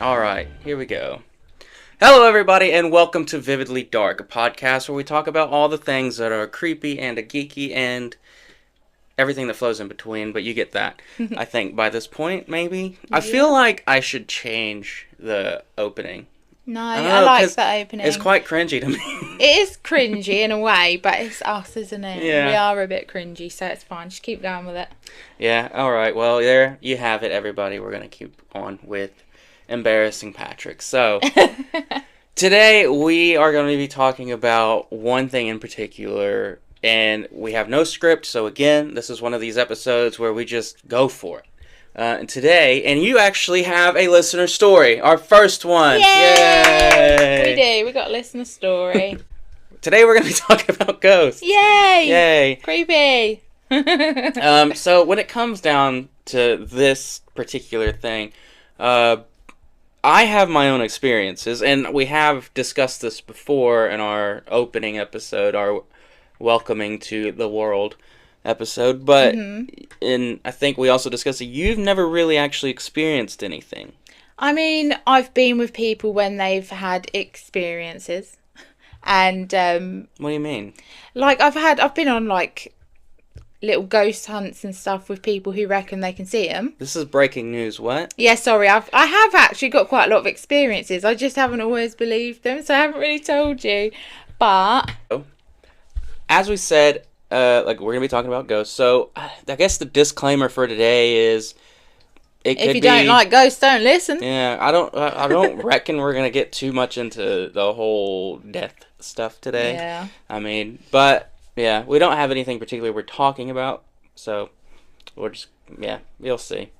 Alright, here we go. Hello everybody and welcome to Vividly Dark, a podcast where we talk about all the things that are creepy and geeky and everything that flows in between, but you get that. I think by this point, maybe. Yeah. I feel like I should change the opening. No, I like that opening. It's quite cringy to me. It is cringy in a way, but it's us, isn't it? Yeah. We are a bit cringy, so it's fine. Just keep going with it. Yeah, alright. Well, there you have it, everybody. We're going to keep on with embarrassing Patrick. So, today we are going to be talking about one thing in particular, and we have no script, so again, this is one of these episodes where we just go for it. And today, and you actually have a listener story, our first one. Yay! We do. We got a listener story. Today we're going to be talking about ghosts. Yay! Yay! Creepy. So when it comes down to this particular thing, I have my own experiences, and we have discussed this before in our opening episode, our welcoming to the world episode, but I think we also discussed that you've never really actually experienced anything. I mean, I've been with people when they've had experiences, and what do you mean? Like I've been on like little ghost hunts and stuff with people who reckon they can see them. This is breaking news. What? Yeah, sorry, I have actually got quite a lot of experiences. I just haven't always believed them, so I haven't really told you. But as we said, like we're gonna be talking about ghosts. So I guess the disclaimer for today is, if you don't like ghosts, don't listen. Yeah, I don't reckon we're gonna get too much into the whole death stuff today. Yeah. I mean, but yeah, we don't have anything particular we're talking about, so we're just you'll see.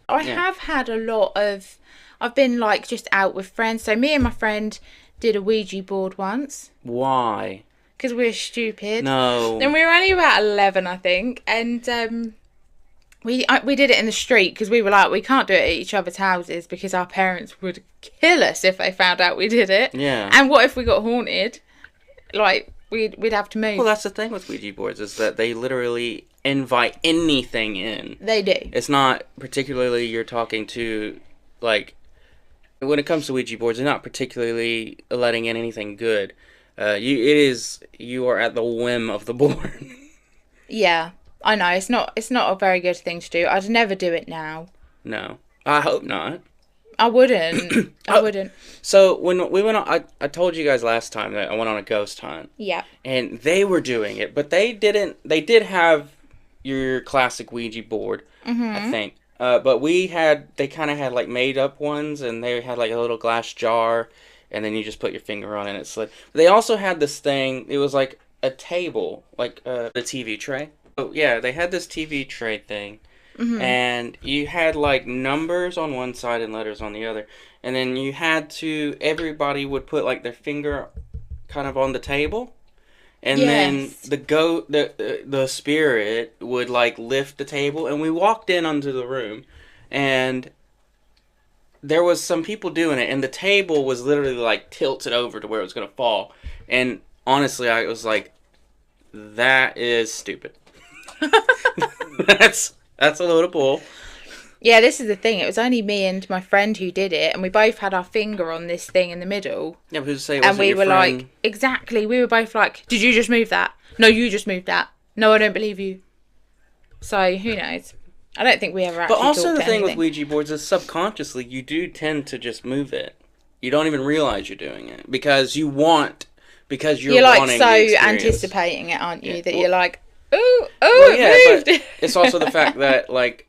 I have had a lot of. I've been like just out with friends. So me and my friend did a Ouija board once. Why? Because we were stupid. No. And we were only about 11, I think. And we did it in the street because we were like, we can't do it at each other's houses because our parents would kill us if they found out we did it. Yeah. And what if we got haunted? Like, we'd have to move. Well, that's the thing with Ouija boards is that they literally invite anything in. They do. It's not particularly you're talking to, like, when it comes to Ouija boards, they're not particularly letting in anything good. You are at the whim of the board. Yeah, I know. It's not a very good thing to do. I'd never do it now. No, I hope not. I wouldn't. I wouldn't. So when we went on, I told you guys last time that I went on a ghost hunt. Yeah. And they were doing it, but they didn't. They did have your classic Ouija board, I think. But they kind of had like made up ones, and they had like a little glass jar. And then you just put your finger on it and it slid. They also had this thing, it was like a table, like a TV tray. Oh, yeah, they had this TV tray thing. And you had like numbers on one side and letters on the other. And then you had to, everybody would put like their finger kind of on the table. And then the spirit would like lift the table. And we walked in onto the room. And there was some people doing it, and the table was literally like tilted over to where it was going to fall. And honestly, I was like, that is stupid. That's a load of bull. Yeah, this is the thing. It was only me and my friend who did it, and we both had our finger on this thing in the middle. Yeah, but who's to say it wasn't and we your were friend? like, exactly. We were both like, did you just move that? No, you just moved that. No, I don't believe you. So, who knows? I don't think we ever actually But also the thing anything. with Ouija boards is subconsciously you do tend to just move it. You don't even realize you're doing it because you're like wanting so the experience. Anticipating it, aren't you? Yeah. That you're like, it moved. But it's also the fact that like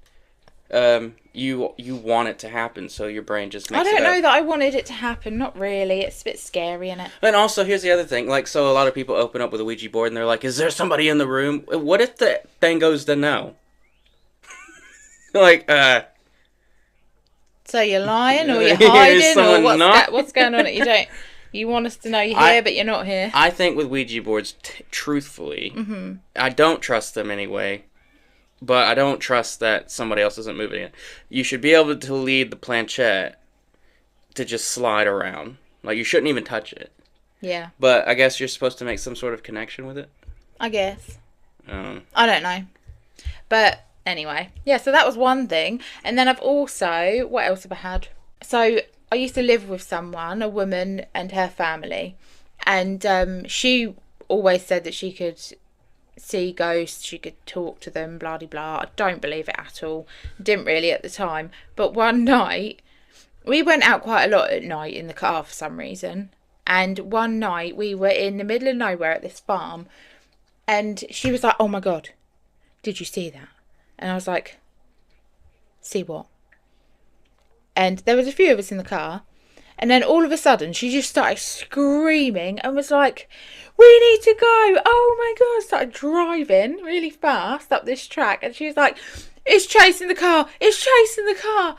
you want it to happen, so your brain just makes it I don't up. know that I wanted it to happen. Not really. It's a bit scary, isn't it? And also, here's the other thing. Like, so a lot of people open up with a Ouija board and they're like, is there somebody in the room? What if the thing goes to no? Like, So you're lying or you're hiding or what's what's going on? You want us to know you're here, but you're not here. I think with Ouija boards, truthfully, I don't trust them anyway. But I don't trust that somebody else isn't moving it. You should be able to lead the planchette to just slide around. Like, you shouldn't even touch it. Yeah. But I guess you're supposed to make some sort of connection with it? I guess. I don't know. But anyway, yeah, so that was one thing. And then I've also, what else have I had? So I used to live with someone, a woman and her family, and she always said that she could see ghosts, she could talk to them, blah blah blah. I don't believe it at all. Didn't really at the time. But one night, we went out quite a lot at night in the car for some reason. And one night we were in the middle of nowhere at this farm, and she was like, "Oh my God, did you see that?" And I was like, "See what?" And there was a few of us in the car. And then all of a sudden, she just started screaming and was like, "We need to go. Oh my God." Started driving really fast up this track. And she was like, "It's chasing the car. It's chasing the car."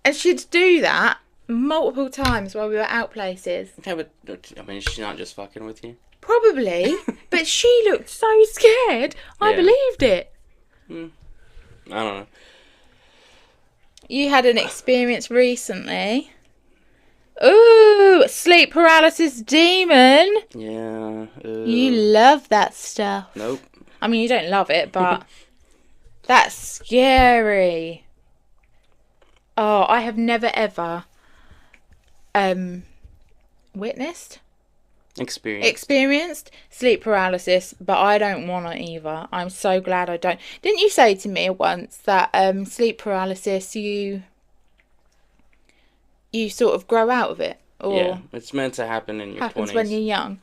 And she'd do that multiple times while we were out places. Yeah, but, I mean, she's not just fucking with you. Probably. But she looked so scared. I believed it. I don't know. You had an experience recently. Ooh, sleep paralysis demon. Yeah. You love that stuff. Nope. I mean, you don't love it, but that's scary. Oh, I have never ever experienced sleep paralysis, but I don't want it either. I'm so glad I don't. Didn't you say to me once that sleep paralysis, you sort of grow out of it? Or yeah, it's meant to happen in your 20s. Happens when you're young.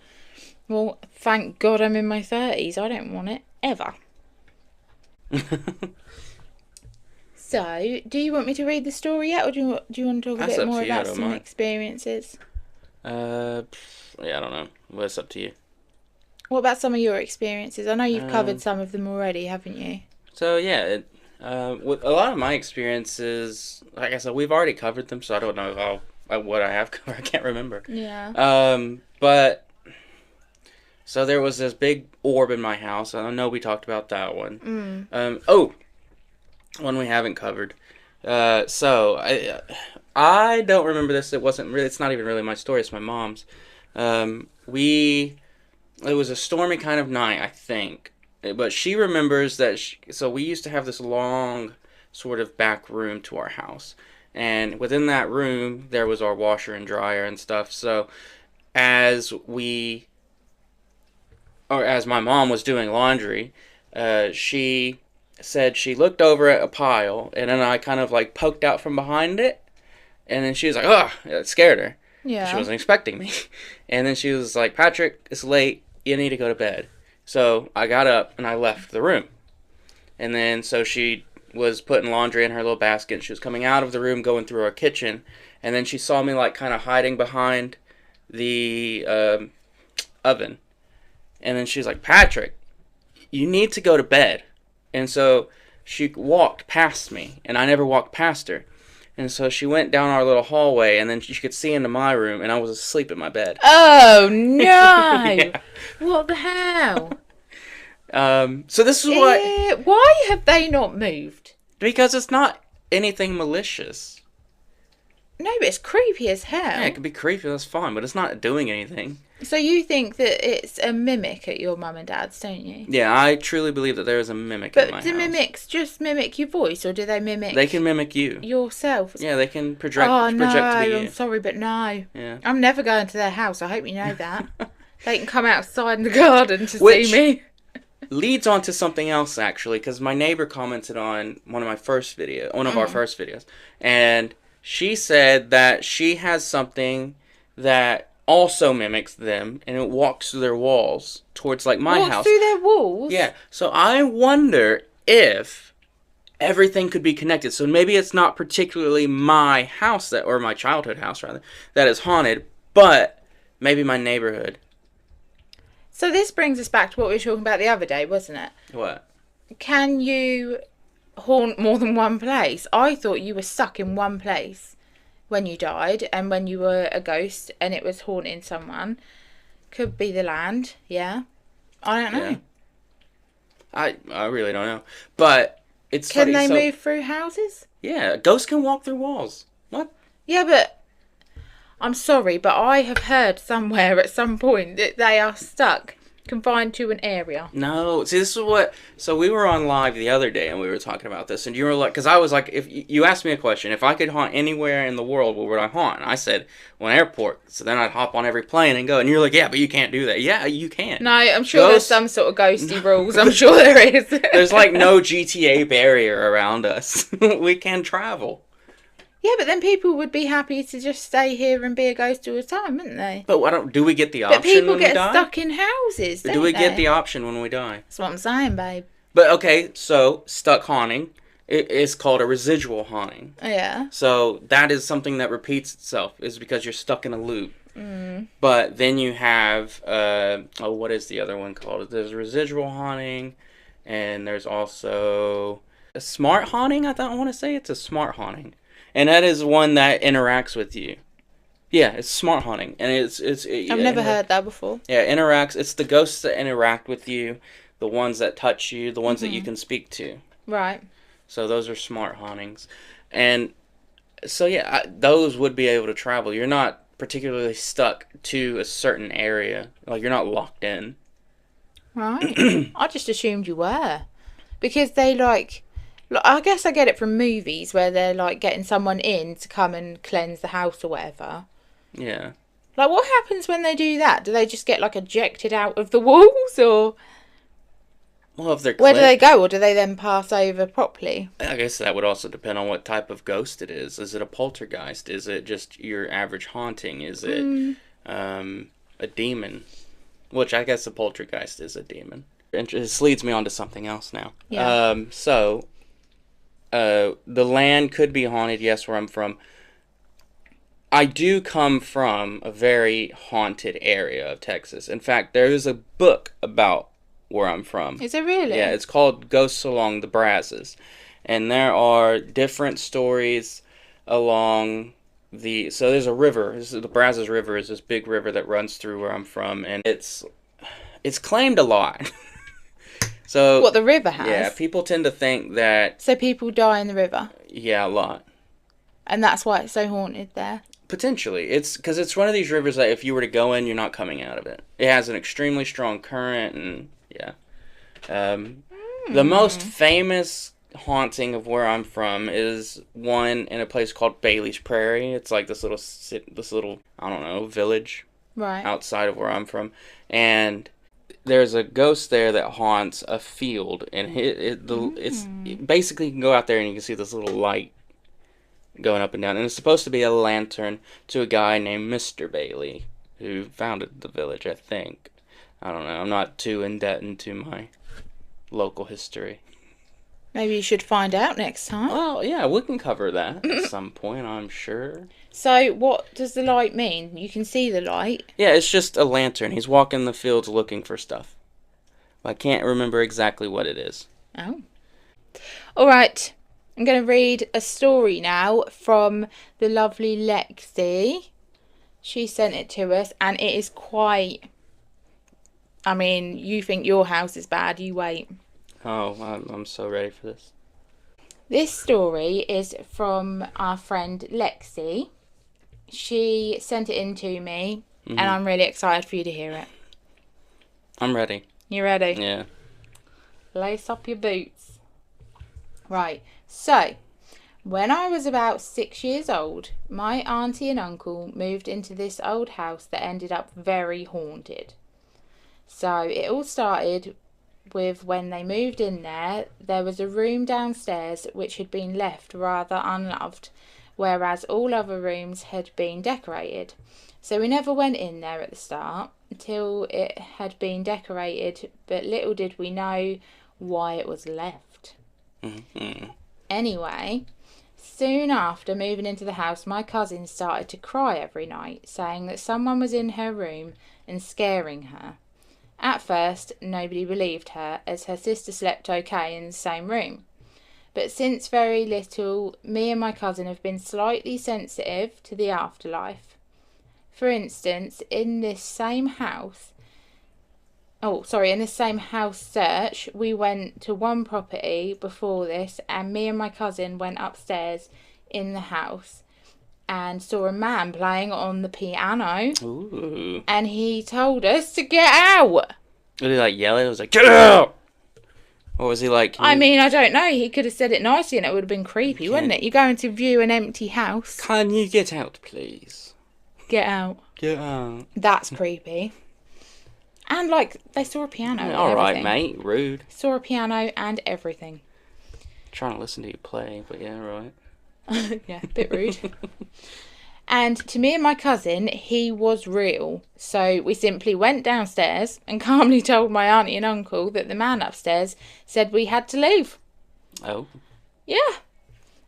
Well, thank God I'm in my 30s. I don't want it ever. So, do you want me to read the story yet, or do you want to talk a bit more about some experiences? Yeah, I don't know. Well, it's up to you. What about some of your experiences? I know you've covered some of them already, haven't you? So, yeah, with a lot of my experiences, like I said, we've already covered them, so I don't know what I have covered. I can't remember. Yeah. But, so there was this big orb in my house. I know we talked about that one. One we haven't covered. So, I don't remember this. It's not even really my story. It's my mom's. It was a stormy kind of night, I think. But she remembers that, so we used to have this long sort of back room to our house. And within that room, there was our washer and dryer and stuff. So as my mom was doing laundry, she said she looked over at a pile, and then I kind of like poked out from behind it. And then she was like, "Oh," it scared her. Yeah. She wasn't expecting me. And then she was like, "Patrick, it's late. You need to go to bed." So I got up and I left the room. And then so she was putting laundry in her little basket. And she was coming out of the room, going through our kitchen. And then she saw me like kind of hiding behind the oven. And then she was like, "Patrick, you need to go to bed." And so she walked past me, and I never walked past her. And so she went down our little hallway, and then she could see into my room, and I was asleep in my bed. Oh, no! Yeah. What the hell? So this is what... Why have they not moved? Because it's not anything malicious. No, but it's creepy as hell. Yeah, it can be creepy, that's fine, but it's not doing anything. So you think that it's a mimic at your mum and dad's, don't you? Yeah, I truly believe that there is a mimic in my house. But do mimics just mimic your voice, or do they mimic... They can mimic you. Yourself? Yeah, they can project to be you. I'm sorry, but no. Yeah. I'm never going to their house, I hope you know that. They can come outside in the garden to see me. Leads on to something else, actually, because my neighbor commented on one of our first videos, and she said that she has something that also mimics them, and it walks through their walls towards, like, my house. Walks through their walls? Yeah. So I wonder if everything could be connected. So maybe it's not particularly my house, or my childhood house, rather, that is haunted, but maybe my neighborhood. So this brings us back to what we were talking about the other day, wasn't it? What? Can you haunt more than one place? I thought you were stuck in one place when you died, and when you were a ghost and it was haunting someone. Could be the land, yeah. I don't know. Yeah. I really don't know. But it's Can they move through houses? Yeah, ghosts can walk through walls. What? Yeah, but I'm sorry, but I have heard somewhere at some point that they are stuck confined to an area. No, see, this is what. So we were on live the other day, and we were talking about this, and you were like, because I was like, if you asked me a question, if I could haunt anywhere in the world, where would I haunt? And I said, well, an airport. So then I'd hop on every plane and go. And you're like, yeah, but you can't do that. Yeah, you can. No, I'm sure there's some sort of ghosty rules. I'm sure there is. There's like no GTA barrier around us. We can travel. Yeah, but then people would be happy to just stay here and be a ghost all the time, wouldn't they? But do we get the option when we die? But people get die? stuck in houses, don't Do we they? get the option when we die? That's what I'm saying, babe. But, okay, so, stuck haunting is called a residual haunting. Yeah. So, that is something that repeats itself, is because you're stuck in a loop. Mm. But then you have, what is the other one called? There's residual haunting, and there's also a smart haunting, I want to say. It's a smart haunting. And that is one that interacts with you. Yeah, it's smart haunting, and I've never heard that before. Yeah, interacts. It's the ghosts that interact with you, the ones that touch you, the ones that you can speak to. Right. So those are smart hauntings, and so yeah, those would be able to travel. You're not particularly stuck to a certain area. Like you're not locked in. Right. I just assumed you were, because they like. I guess I get it from movies where they're like getting someone in to come and cleanse the house or whatever. Yeah. Like, what happens when they do that? Do they just get like ejected out of the walls, or? Well, if they're where do they go, or do they then pass over properly? I guess that would also depend on what type of ghost it is. Is it a poltergeist? Is it just your average haunting? Is it a demon? Which I guess a poltergeist is a demon. And this leads me on to something else now. Yeah. The land could be haunted, yes, where I'm from. I do come from a very haunted area of Texas. In fact, there is a book about where I'm from. Is it really? Yeah, it's called Ghosts Along the Brazos. And there are different stories along so there's a river. The Brazos River is this big river that runs through where I'm from, and it's claimed a lot. So what the river has? Yeah, people tend to think that... So people die in the river? Yeah, a lot. And that's why it's so haunted there? Potentially. It's because it's one of these rivers that if you were to go in, you're not coming out of it. It has an extremely strong current, and yeah. The most famous haunting of where I'm from is one in a place called Bailey's Prairie. It's like this little I don't know, village outside of where I'm from. And... there's a ghost there that haunts a field, and it's basically you can go out there and you can see this little light going up and down, and it's supposed to be a lantern to a guy named Mr. Bailey, who founded the village, I think. I don't know. I'm not too in debt into my local history. Maybe you should find out next time. Well, yeah, we can cover that at some point, I'm sure. So, what does the light mean? You can see the light? Yeah, it's just a lantern. He's walking the fields looking for stuff. I can't remember exactly what it is. Oh. Alright, I'm going to read a story now from the lovely Lexi. She sent it to us, and it is quite... I mean, you think your house is bad, you wait. Oh, I'm so ready for this. This story is from our friend Lexi. She sent it in to me, and I'm really excited for you to hear it. I'm ready. You ready? Yeah. Lace up your boots. Right, so, when I was about 6 years old, my auntie and uncle moved into this old house that ended up very haunted. So, it all started with when they moved in there was a room downstairs which had been left rather unloved, whereas all other rooms had been decorated. So we never went in there at the start until it had been decorated, but little did we know why it was left. Anyway, soon after moving into the house, my cousin started to cry every night, saying that someone was in her room and scaring her. At first, nobody believed her, as her sister slept okay in the same room. But since very little, me and my cousin have been slightly sensitive to the afterlife. For instance, in this same house search, we went to one property before this, and me and my cousin went upstairs in the house and saw a man playing on the piano. Ooh. And he told us to get out. Did he like yell it? It was like, get out! Or was he like... I mean, I don't know. He could have said it nicely and it would have been creepy, wouldn't it? You're going to view an empty house. Can you get out, please? Get out. Get out. That's creepy. And, like, they saw a piano and all right, everything. mate. Rude. Saw a piano and everything. Trying to listen to you play, but yeah, right. Yeah, a bit rude. And to me and my cousin, he was real. So we simply went downstairs and calmly told my auntie and uncle that the man upstairs said we had to leave. Oh. Yeah.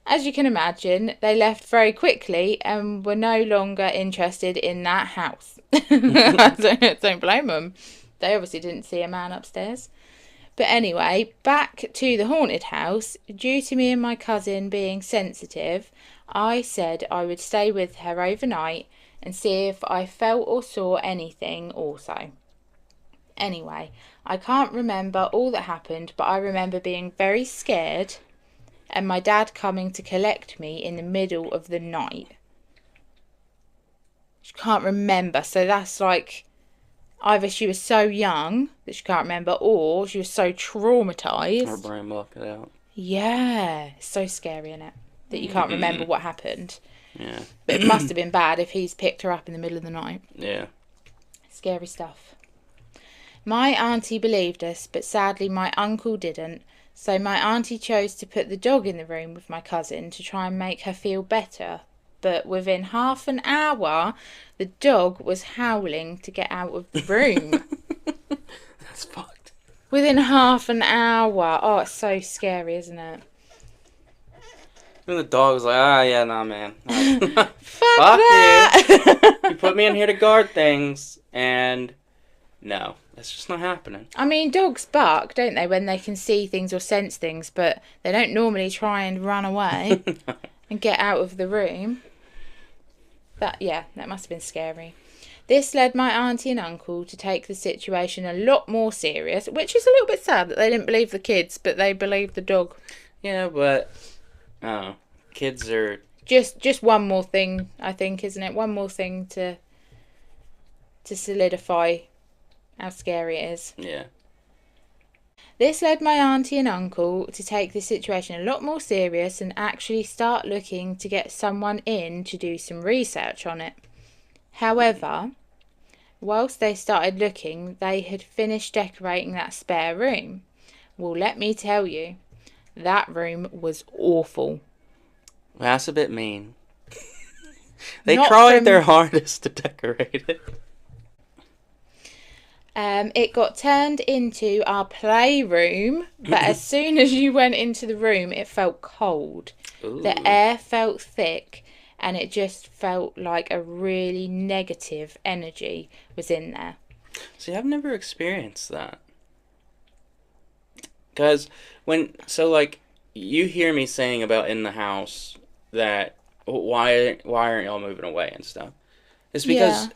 As you can imagine, they left very quickly and were no longer interested in that house. I don't blame them. They obviously didn't see a man upstairs. But anyway, back to the haunted house. Due to me and my cousin being sensitive, I said I would stay with her overnight and see if I felt or saw anything also. Anyway, I can't remember all that happened, but I remember being very scared and my dad coming to collect me in the middle of the night. She can't remember, so that's like either she was so young that she can't remember or she was so traumatised. Her brain blocked it out. Yeah, it's so scary, isn't it? That you can't remember what happened. Yeah. But it must have been bad if he's picked her up in the middle of the night. Yeah. Scary stuff. My auntie believed us, but sadly my uncle didn't. So my auntie chose to put the dog in the room with my cousin to try and make her feel better. But within half an hour, the dog was howling to get out of the room. That's fucked. Within half an hour. Oh, it's so scary, isn't it? And the dog was like, yeah, nah, man. Fuck that! You put me in here to guard things, and no, that's just not happening. I mean, dogs bark, don't they, when they can see things or sense things, but they don't normally try and run away and get out of the room. That must have been scary. This led my auntie and uncle to take the situation a lot more serious, which is a little bit sad that they didn't believe the kids, but they believed the dog. Yeah, but kids are just one more thing, I think, isn't it? One more thing to solidify how scary it is. Yeah. This led my auntie and uncle to take the situation a lot more serious and actually start looking to get someone in to do some research on it. However, whilst they started looking, they had finished decorating that spare room. Well, let me tell you, that room was awful. Well, that's a bit mean. They tried their hardest to decorate it. It got turned into our playroom, but as soon as you went into the room, it felt cold. Ooh. The air felt thick, and it just felt like a really negative energy was in there. See, I've never experienced that. Because you hear me saying about in the house that why aren't y'all moving away and stuff? It's because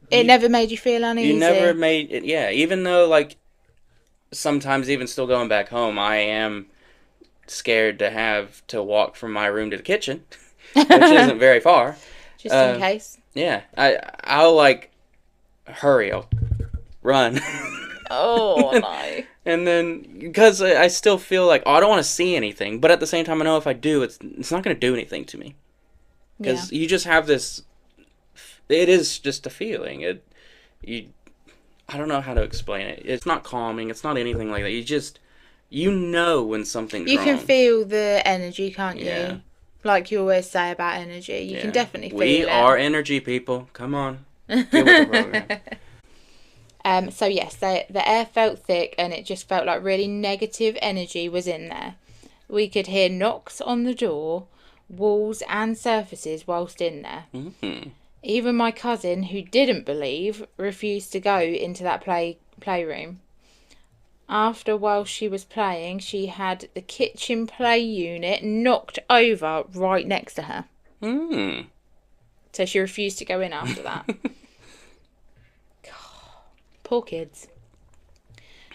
it never made you feel uneasy. You never made it, yeah. Even though, like, sometimes even still going back home, I am scared to have to walk from my room to the kitchen, which isn't very far. Just in case. Yeah, I'll like hurry. I'll run. Oh no. And then because I still feel like I don't want to see anything, but at the same time I know if I do, it's not going to do anything to me. Because you just have this. It is just a feeling. I don't know how to explain it. It's not calming. It's not anything like that. You know when something's wrong. You can feel the energy, can't you? Like you always say about energy. You can definitely feel it. We are energy people. Come on. Get with the program. So yes, the air felt thick and it just felt like really negative energy was in there. We could hear knocks on the door, walls and surfaces whilst in there. Mm-hmm. Even my cousin, who didn't believe, refused to go into that playroom. After, while she was playing, she had the kitchen play unit knocked over right next to her. Mm. So she refused to go in after that. Poor kids.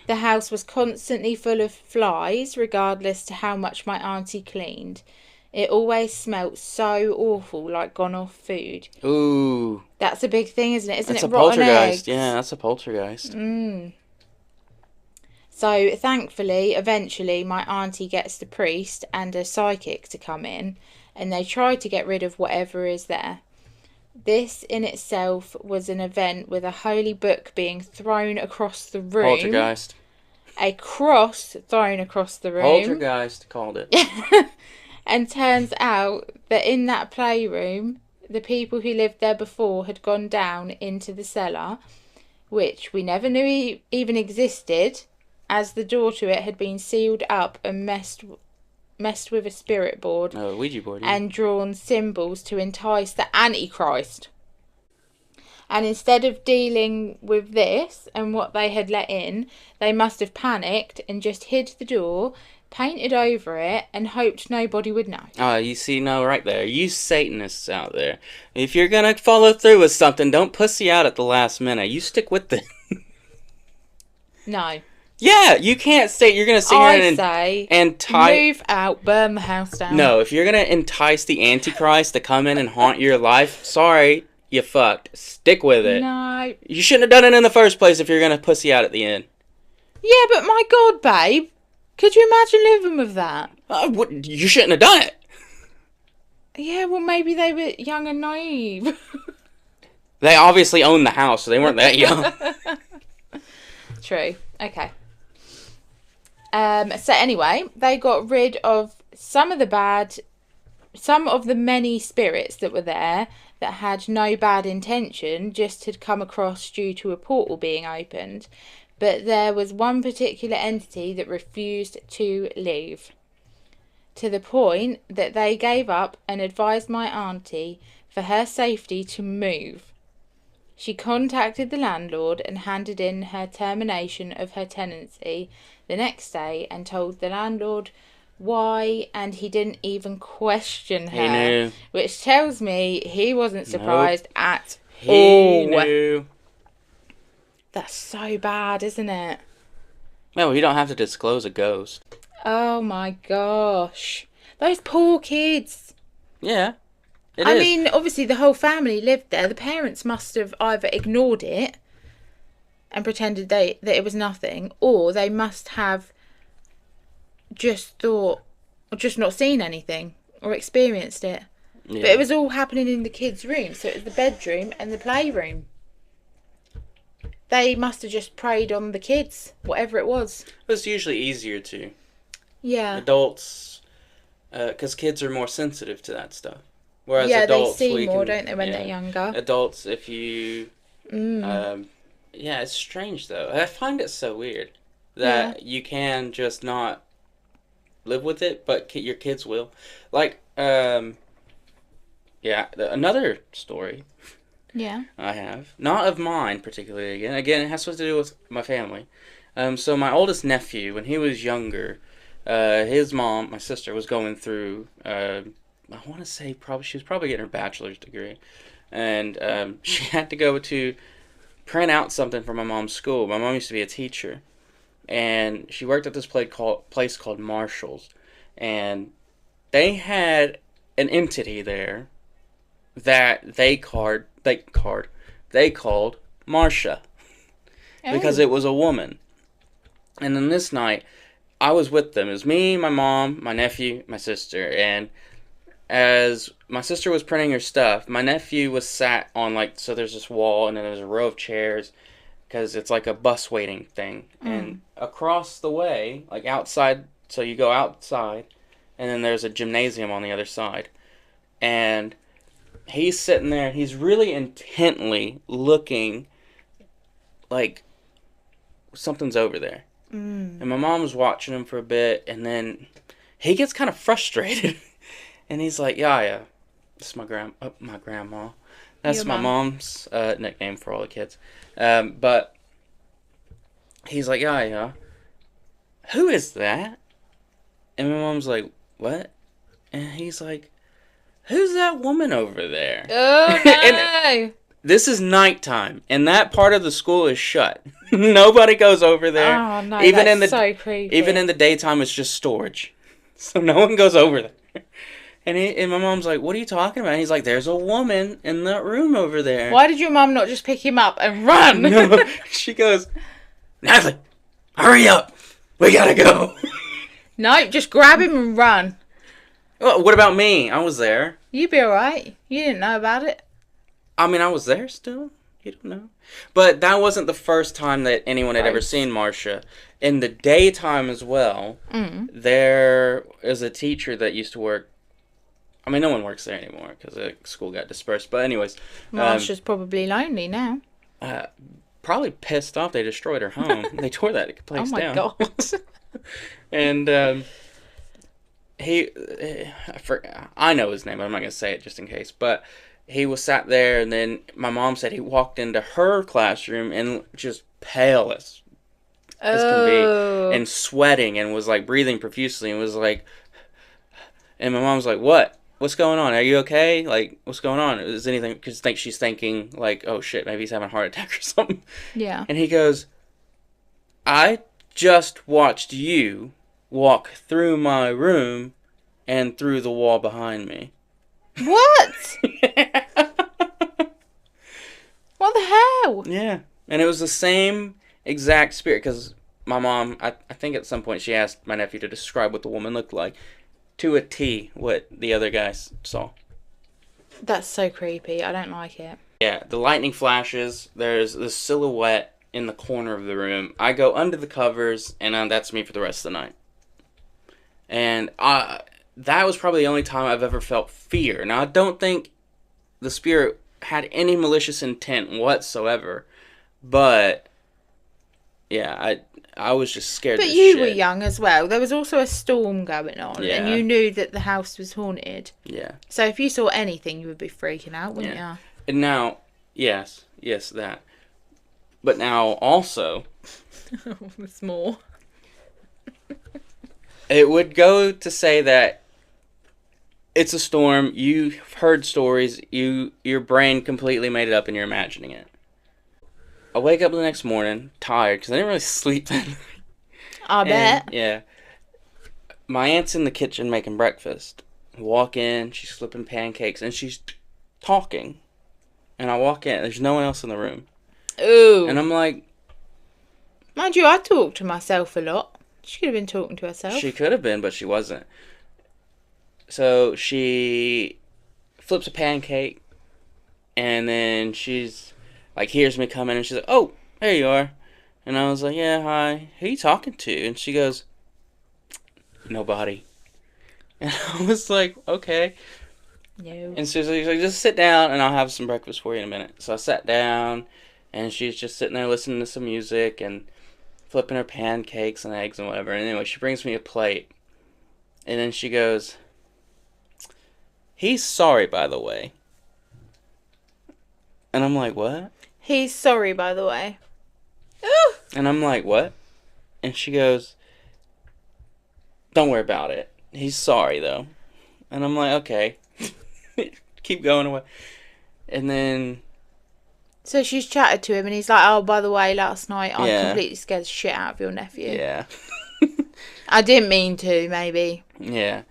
The house was constantly full of flies, regardless to how much my auntie cleaned. It always smelt so awful, like gone off food. Ooh. That's a big thing, isn't it? Isn't it rotten eggs? Yeah, that's a poltergeist. Mm. So, thankfully, eventually, my auntie gets the priest and a psychic to come in, and they try to get rid of whatever is there. This in itself was an event with a holy book being thrown across the room. Poltergeist. A cross thrown across the room. Poltergeist called it. And turns out that in that playroom, the people who lived there before had gone down into the cellar, which we never knew even existed, as the door to it had been sealed up and messed with a spirit board. Oh, Ouija board. Yeah. And drawn symbols to entice the Antichrist. And instead of dealing with this and what they had let in, they must have panicked and just hid the door, painted over it, and hoped nobody would know. Oh, you see, no, right there. You Satanists out there. If you're gonna follow through with something, don't pussy out at the last minute. You stick with it. No. Yeah, you can't say you're gonna sit here and move out, burn the house down. No, if you're gonna entice the Antichrist to come in and haunt your life, sorry, you fucked. Stick with it. No. You shouldn't have done it in the first place if you're gonna pussy out at the end. Yeah, but my God, babe. Could you imagine living with that? You shouldn't have done it. Yeah, well, maybe they were young and naive. They obviously owned the house, so they weren't that young. True. Okay. So anyway, they got rid of some of the many spirits that were there that had no bad intention, just had come across due to a portal being opened. But there was one particular entity that refused to leave, to the point that they gave up and advised my auntie for her safety to move. She contacted the landlord and handed in her termination of her tenancy the next day and told the landlord why, and he didn't even question her. He knew. Which tells me he wasn't surprised at all. He knew. That's so bad, isn't it? No, you don't have to disclose a ghost. Oh my gosh. Those poor kids. Yeah. I mean, obviously the whole family lived there. The parents must have either ignored it and pretended that it was nothing, or they must have just thought, or just not seen anything, or experienced it. Yeah. But it was all happening in the kids' room, so it was the bedroom and the playroom. They must have just preyed on the kids, whatever it was. It was usually easier to. Yeah. Adults, because kids are more sensitive to that stuff. Whereas yeah, adults, they see more, don't they, when they're younger? Adults, if you... yeah, it's strange, though. I find it so weird that you can just not live with it, but your kids will. Like, another story... Yeah. I have. Not of mine, particularly, again. It has something to do with my family. So my oldest nephew, when he was younger, his mom, my sister, was going through, I want to say she was probably getting her bachelor's degree. And she had to go to print out something from my mom's school. My mom used to be a teacher. And she worked at this place called Marshall's. And they had an entity there that they called Marsha, because it was a woman. And then this night, I was with them. It was me, my mom, my nephew, my sister, and as my sister was printing her stuff, my nephew was sat on, so there's this wall, and then there's a row of chairs, because it's like a bus waiting thing. And across the way, outside, so you go outside, and then there's a gymnasium on the other side. And he's sitting there, and he's really intently looking like something's over there. And my mom was watching him for a bit, and then he gets kind of frustrated. And he's like, yeah, this is my grandma. That's my mom's nickname for all the kids. But he's like, yeah. Who is that? And my mom's like, what? And he's like, who's that woman over there? Oh, no. And this is nighttime, and that part of the school is shut. Nobody goes over there. Oh, no, that's so creepy. Even in the daytime, it's just storage. So no one goes over there. And my mom's like, what are you talking about? And he's like, there's a woman in that room over there. Why did your mom not just pick him up and run? No, she goes, Natalie, hurry up. We gotta go. No, just grab him and run. Well, what about me? I was there. You'd be alright. You didn't know about it. I mean, I was there still. You don't know. But that wasn't the first time that anyone had ever seen Marcia. In the daytime as well, there is a teacher that used to work. I mean, no one works there anymore because the school got dispersed. But anyways. Marcia's probably lonely now. Probably pissed off they destroyed her home. They tore that place down. Oh my God. And I know his name, but I'm not going to say it just in case. But he was sat there, and then my mom said he walked into her classroom and just pale as can be, and sweating, and was like breathing profusely, and was like, and my mom's like, "What? What's going on? Are you okay? Like, what's going on? Is anything?" Because she's thinking like, "Oh shit, maybe he's having a heart attack or something." Yeah. And he goes, "I just watched you walk through my room and through the wall behind me." What? What the hell? Yeah. And it was the same exact spirit, because my mom, I think at some point she asked my nephew to describe what the woman looked like to a T what the other guys saw. That's so creepy. I don't like it. Yeah, the lightning flashes. There's the silhouette in the corner of the room. I go under the covers, and that's me for the rest of the night. And that was probably the only time I've ever felt fear. Now, I don't think the spirit had any malicious intent whatsoever, but yeah, I was just scared. But you were young as well. There was also a storm going on, and you knew that the house was haunted. Yeah. So if you saw anything, you would be freaking out, wouldn't you? And now, yes, that. But now also, there's more. It would go to say that it's a storm. You've heard stories. Your brain completely made it up, and you're imagining it. I wake up the next morning tired because I didn't really sleep that night. I bet. Yeah. My aunt's in the kitchen making breakfast. I walk in. She's flipping pancakes, and she's talking. And I walk in. There's no one else in the room. Ooh. And I'm like, mind you, I talk to myself a lot. She could have been talking to herself. She could have been, but she wasn't. So she flips a pancake, and then she's like, hears me coming, and she's like, "Oh, there you are." And I was like, "Yeah, hi. Who are you talking to?" And she goes, "Nobody." And I was like, "Okay." No. And so she's like, "Just sit down, and I'll have some breakfast for you in a minute." So I sat down, and she's just sitting there listening to some music and flipping her pancakes and eggs and whatever. And anyway, she brings me a plate, and then she goes, "He's sorry, by the way." And I'm like, "What?" He's sorry, by the way. Ooh. And I'm like, "What?" And she goes, "Don't worry about it. He's sorry, though." And I'm like, "Okay." Keep going away. And then... So she's chatted to him, and he's like, "Oh, by the way, last night I completely scared the shit out of your nephew." Yeah. I didn't mean to, maybe. Yeah.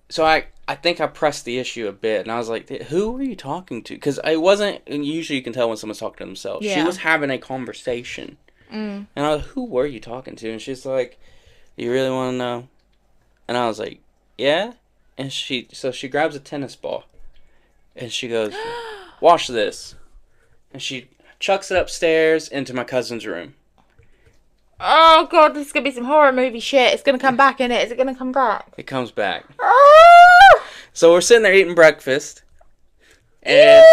So I think I pressed the issue a bit, and I was like, "Who were you talking to?" Because it wasn't... Usually you can tell when someone's talking to themselves. Yeah. She was having a conversation. And I was like, "Who were you talking to?" And she's like, "You really want to know?" And I was like, "Yeah." And she grabs a tennis ball, and she goes, "Watch this." And she chucks it upstairs into my cousin's room. Oh, God, this is going to be some horror movie shit. It's going to come back, innit? Is it going to come back? It comes back. Oh! So we're sitting there eating breakfast. And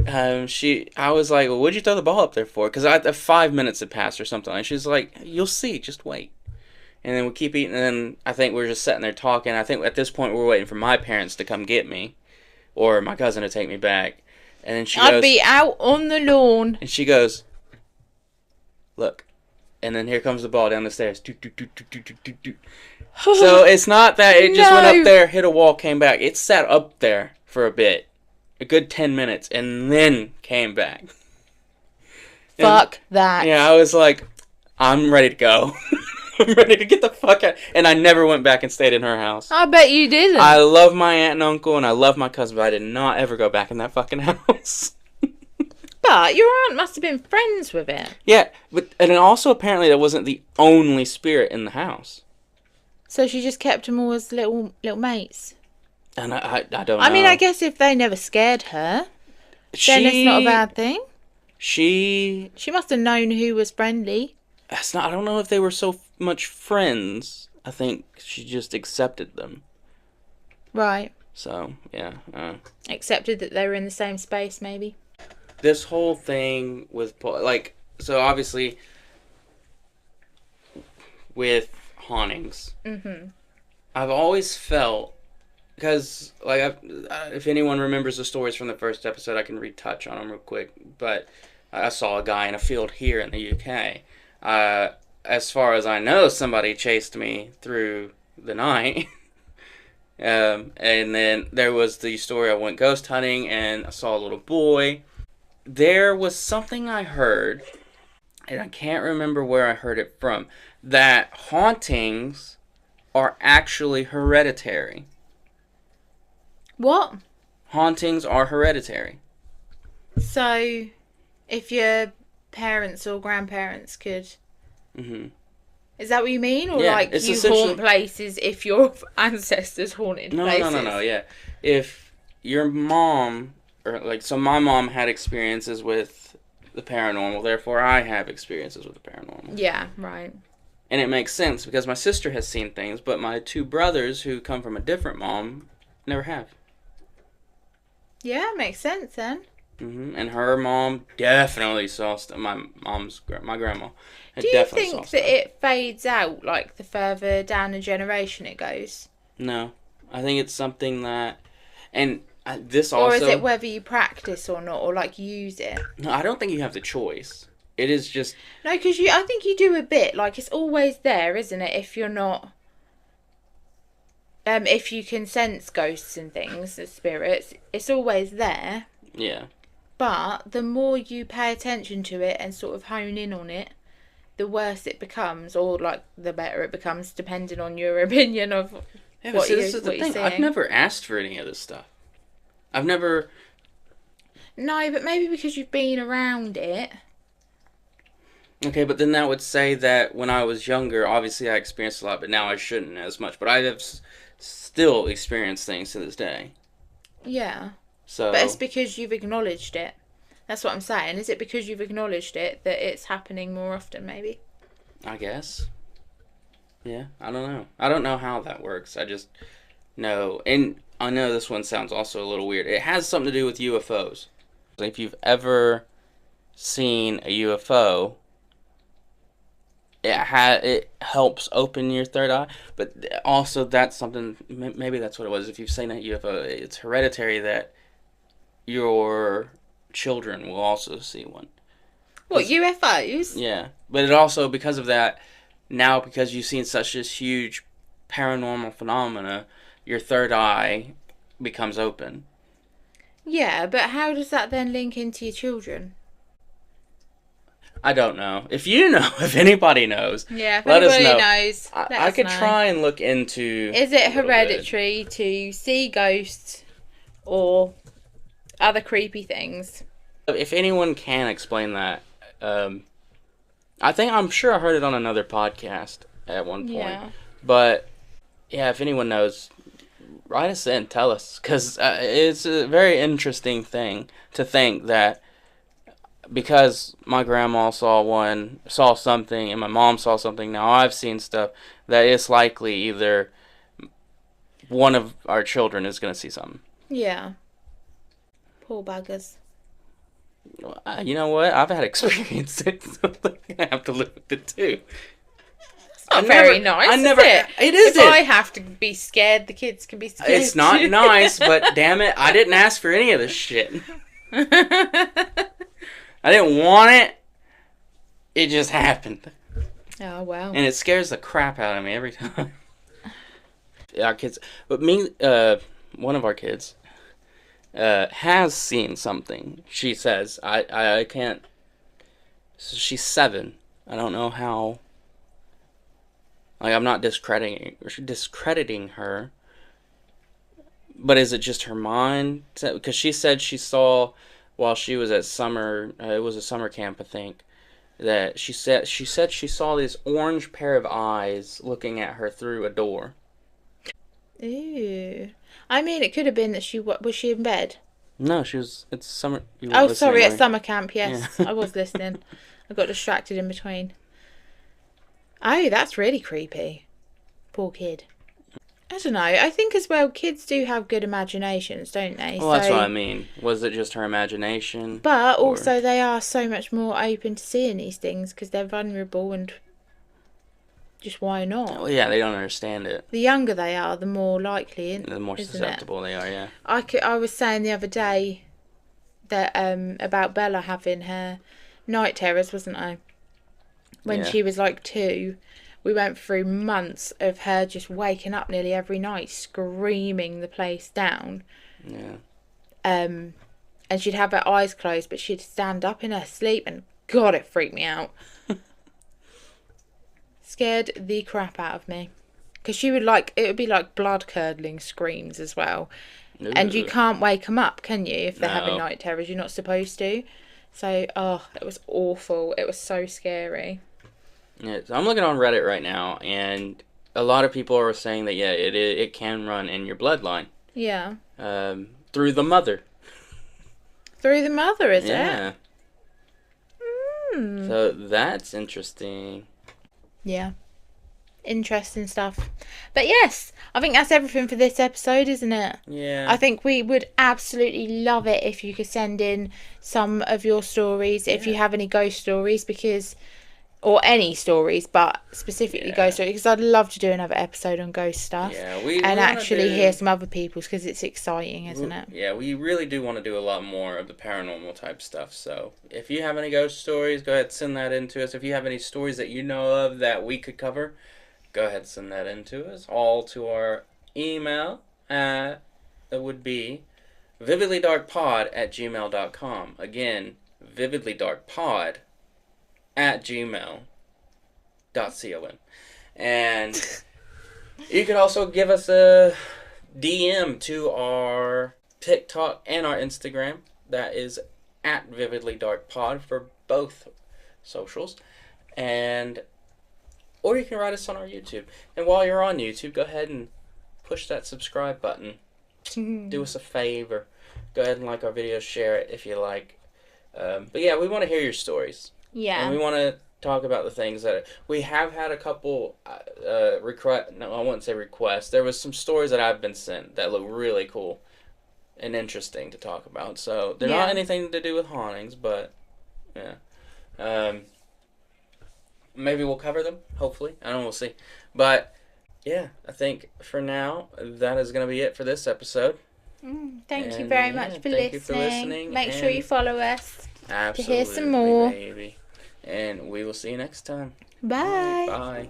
I was like, "Well, what'd you throw the ball up there for?" Because 5 minutes had passed or something. And she's like, "You'll see, just wait." And then we keep eating, and then I think we're just sitting there talking. I think at this point we're waiting for my parents to come get me, or my cousin to take me back. And then she goes, "I'd be out on the lawn." And she goes, "Look." And then here comes the ball down the stairs. So it's not that it just went up there, hit a wall, came back. It sat up there for a bit. A good 10 minutes. And then came back. Fuck that. Yeah, I was like, I'm ready to go. I'm ready to get the fuck out. And I never went back and stayed in her house. I bet you didn't. I love my aunt and uncle, and I love my cousin, but I did not ever go back in that fucking house. But your aunt must have been friends with it. Yeah, and also apparently that wasn't the only spirit in the house. So she just kept them all as little mates. And I don't know. I mean, I guess if they never scared her, then it's not a bad thing. She must have known who was friendly. I don't know if they were so much friends. I think she just accepted them. Right. So, yeah. Accepted that they were in the same space, maybe. This whole thing with, so obviously, with hauntings, I've always felt, because, if anyone remembers the stories from the first episode, I can retouch on them real quick, but I saw a guy in a field here in the UK. As far as I know, somebody chased me through the night. And then there was the story I went ghost hunting and I saw a little boy. There was something I heard, and I can't remember where I heard it from, that hauntings are actually hereditary. What? Hauntings are hereditary. So, if your parents or grandparents could... Is that what you mean? Or yeah, you haunt places if your ancestors haunted places? No, yeah. If your mom... so my mom had experiences with the paranormal, therefore I have experiences with the paranormal. Yeah, right. And it makes sense because my sister has seen things, but my two brothers who come from a different mom never have. Yeah, makes sense then. And her mom definitely saw stuff. My grandma. Do you think that it fades out like the further down the generation it goes? No, I think it's something that, and this also. Or is it whether you practice or not, or use it? No, I don't think you have the choice. It is just. No, because I think you do a bit. It's always there, isn't it? If you're not. If you can sense ghosts and things, the spirits, it's always there. Yeah. But the more you pay attention to it and sort of hone in on it, the worse it becomes, or the better it becomes, depending on your opinion of what this is the thing. I've never asked for any of this stuff. I've never. No, but maybe because you've been around it. Okay, but then that would say that when I was younger, obviously I experienced a lot, but now I shouldn't as much. But I have still experienced things to this day. Yeah. So. But it's because you've acknowledged it. That's what I'm saying. Is it because you've acknowledged it that it's happening more often, maybe? I guess. Yeah, I don't know. I don't know how that works. I just know. And I know this one sounds also a little weird. It has something to do with UFOs. If you've ever seen a UFO, it helps open your third eye. But also that's something, maybe that's what it was. If you've seen a UFO, it's hereditary that your children will also see one. What, UFOs? Yeah. But it also, because of that, now because you've seen such this huge paranormal phenomena, your third eye becomes open. Yeah, but how does that then link into your children? I don't know. If you know, if anybody knows, yeah, if let us anybody know. Knows, I could try and look into. Is it hereditary to see ghosts or other creepy things? If anyone can explain that, I'm sure I heard it on another podcast at one point. Yeah. But yeah, if anyone knows, write us in, tell us, because it's a very interesting thing to think that. Because my grandma saw something, and my mom saw something, now I've seen stuff, that it's likely either one of our children is going to see something. Yeah. Poor buggers. You know what? I've had experiences, so I'm going to have to live with it too. It's not very nice, is it? It isn't. If I have to be scared, the kids can be scared. It's not nice, but damn it, I didn't ask for any of this shit. I didn't want it. It just happened. Oh, wow. And it scares the crap out of me every time. Our kids... But one of our kids has seen something. She says. I can't... So she's 7. I don't know how... I'm not discrediting her. But is it just her mind? Because she said she saw... while she was at summer. It was a summer camp, I think. That she said she saw this orange pair of eyes looking at her through a door. Ew. I mean, it could have been that was she in bed? No, she was. It's summer. Oh, sorry, at summer camp. Yes, Yeah. I was listening. I got distracted in between. Oh, that's really creepy. Poor kid. I don't know. I think as well, kids do have good imaginations, don't they? Well, that's what I mean. Was it just her imagination? But also, they are so much more open to seeing these things because they're vulnerable and just why not? Well, yeah, they don't understand it. The younger they are, the more likely, The more susceptible they are, yeah. I was saying the other day that about Bella having her night terrors, wasn't I? When she was like 2, we went through months of her just waking up nearly every night, screaming the place down. Yeah. And she'd have her eyes closed, but she'd stand up in her sleep, and God, it freaked me out. Scared the crap out of me. Because she would it would be like blood-curdling screams as well. Ooh. And you can't wake them up, can you, if they're having night terrors? You're not supposed to. So, it was awful. It was so scary. Yeah, so I'm looking on Reddit right now, and a lot of people are saying that, yeah, it can run in your bloodline. Yeah. Through the mother. Through the mother, is it? Yeah. So that's interesting. Yeah. Interesting stuff. But yes, I think that's everything for this episode, isn't it? Yeah. I think we would absolutely love it if you could send in some of your stories, if you have any ghost stories, or any stories, but specifically ghost stories, because I'd love to do another episode on ghost stuff. Yeah, and actually hear some other people's, because it's exciting, isn't it? Yeah, we really do want to do a lot more of the paranormal type stuff. So if you have any ghost stories, go ahead and send that in to us. If you have any stories that you know of that we could cover, go ahead and send that in to us. All to our email. That would be vividlydarkpod@gmail.com. Again, vividlydarkpod@gmail.com. And you can also give us a DM to our TikTok and our Instagram. That is @vividlydarkpod for both socials. Or you can write us on our YouTube. And while you're on YouTube, go ahead and push that subscribe button. Do us a favor. Go ahead and like our videos, share it if you like. But yeah, we want to hear your stories. Yeah. And we want to talk about the things that we have had a couple no, I wouldn't say requests. There was some stories that I've been sent that look really cool and interesting to talk about. So they're not anything to do with hauntings, but yeah. Maybe we'll cover them, hopefully. I don't know, we'll see. But yeah, I think for now that is going to be it for this episode. Thank you very much for listening. Make sure you follow us to hear some more. Baby. And we will see you next time. Bye. Bye.